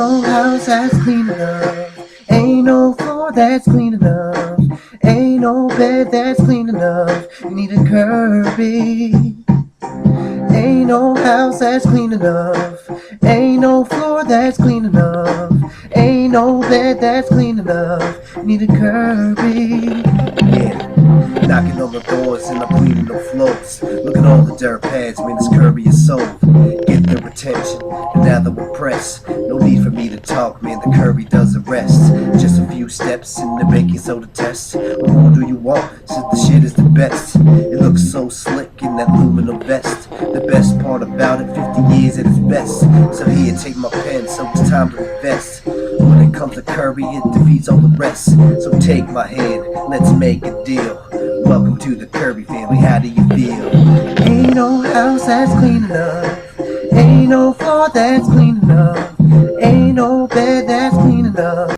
no house that's clean enough. Ain't no floor that's clean enough. Ain't no bed that's clean enough. You need a Kirby. Ain't no house that's clean enough. Ain't no floor that's clean enough. Ain't no bed that's clean enough. You need a Kirby. Yeah, knocking on the doors and I'm cleaning the floors. Look at all the dirt pads, man, this Kirby is sold. Get their attention, and now they're impressed. No need for me to talk, man, the Kirby does the rest. Just a few steps in the baking soda test. What more do you want, since the shit is the best? It looks so slick in that aluminum vest. The best part about it, 50 years at its best. So here, take my pen, so it's time to invest. When it comes to Kirby, it defeats all the rest. So take my hand, let's make a deal. Welcome to the Kirby family, how do you feel? Ain't no house that's clean enough. Ain't no floor that's clean enough. Ain't no bed that's clean enough.